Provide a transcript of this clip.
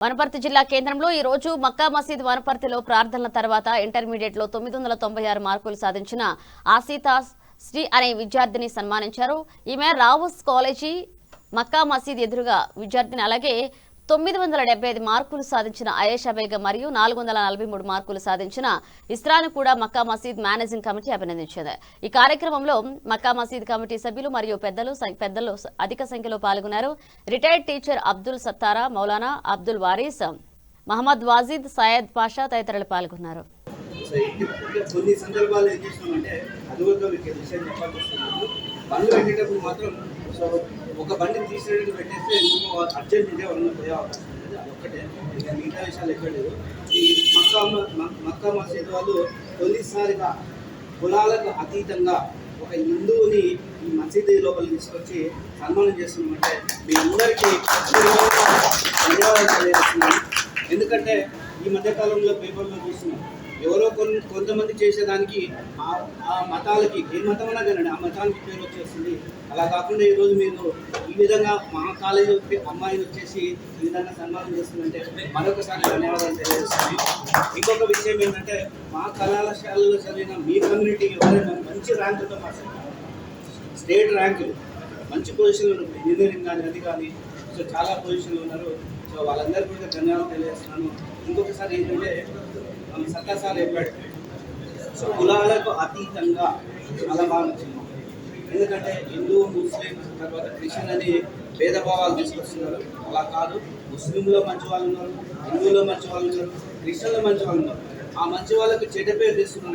వనపర్తి జిల్లా కేంద్రంలో ఈ రోజు మక్కా మసీద్ వనపర్తిలో ప్రార్థనల తర్వాత ఇంటర్మీడియట్ లో 996 మార్కులు సాధించిన ఆసితా శ్రీ అనే విద్యార్థిని సన్మానించారు. ఈమె రావుస్ కాలేజీ మక్కా మసీద్ ఎదురుగా విద్యార్థిని, అలాగే 975 మార్కులు సాధించిన అయేషా బేగం మరియు 443 మార్కులు సాధించిన ఇస్రాను కూడా మక్కా మసీద్ మేనేజింగ్ కమిటీ అభినందించింది. ఈ కార్యక్రమంలో మక్కా మసీద్ కమిటీ సభ్యులు మరియు పెద్దలు అధిక సంఖ్యలో పాల్గొన్నారు. రిటైర్డ్ టీచర్ అబ్దుల్ సత్తారా, మౌలానా అబ్దుల్ వారీస్, మహమ్మద్ వాజిద్, సయ్యద్ పాషా తదితరులు పాల్గొన్నారు. కొన్ని సందర్భాలు ఏం చేస్తున్నామంటే అదుగుగా మీకు విషయం చెప్పాల్సి వస్తున్నాము. బండ్లు పెట్టేటప్పుడు మాత్రం ఒక బండిని తీసేటట్టు పెట్టేస్తే అర్జెంట్ ఉంటే వాళ్ళని పోయే అవకాశం ఉంది. అదొక్కటే, ఇంకా మిగతా విషయాలు ఎక్కడ లేదు. ఈ మక్కా మసీద్ వాళ్ళు తొలిసారిగా కులాలకు అతీతంగా ఒక హిందువుని ఈ మసీదు లోపల తీసుకొచ్చి సన్మానం చేస్తున్నామంటే మీ అందరికీ ధన్యవాదాలు తెలియజేస్తున్నాను. ఎందుకంటే ఈ మధ్యకాలంలో పేపర్లో చూస్తున్నాం, ఎవరో కొంతమంది చేసేదానికి ఆ మతాలకి ఏ మతమైనా కానీ ఆ మతానికి పేరు వచ్చేస్తుంది. అలా కాకుండా ఈరోజు మీరు ఈ విధంగా మా కాలేజీ అమ్మాయిని వచ్చేసి ఈ విధంగా సన్మానం చేస్తుందంటే మరొకసారి ధన్యవాదాలు తెలియజేస్తున్నాను. ఇంకొక విషయం ఏంటంటే మా కళాశాలలో చదివిన మీ కమ్యూనిటీ ఎవరైనా మంచి ర్యాంకులతో పాస్ స్టేట్ ర్యాంకులు మంచి పొజిషన్లు ఉన్నారు, ఇంజనీరింగ్ కానీ అది కానీ, సో చాలా పొజిషన్లు ఉన్నారు. సో వాళ్ళందరికీ కూడా ధన్యవాదాలు తెలియజేస్తున్నాను. ఇంకొకసారి ఏంటంటే సత్తా సార్ చెప్పాడు, సో కులాలకు అతీతంగా చాలా బాగా నచ్చింది. ఎందుకంటే హిందూ, ముస్లిం, తర్వాత క్రిస్టియన్ అని భేదభావాలు తీసుకొస్తున్నారు. అలా కాదు, ముస్లింలో మంచి వాళ్ళు ఉన్నారు, హిందువులో మంచి వాళ్ళు ఉన్నారు, క్రిస్టియన్లో మంచి వాళ్ళు ఉన్నారు. ఆ మంచి వాళ్ళకి చెడ్డ పేరు తెస్తున్నారు.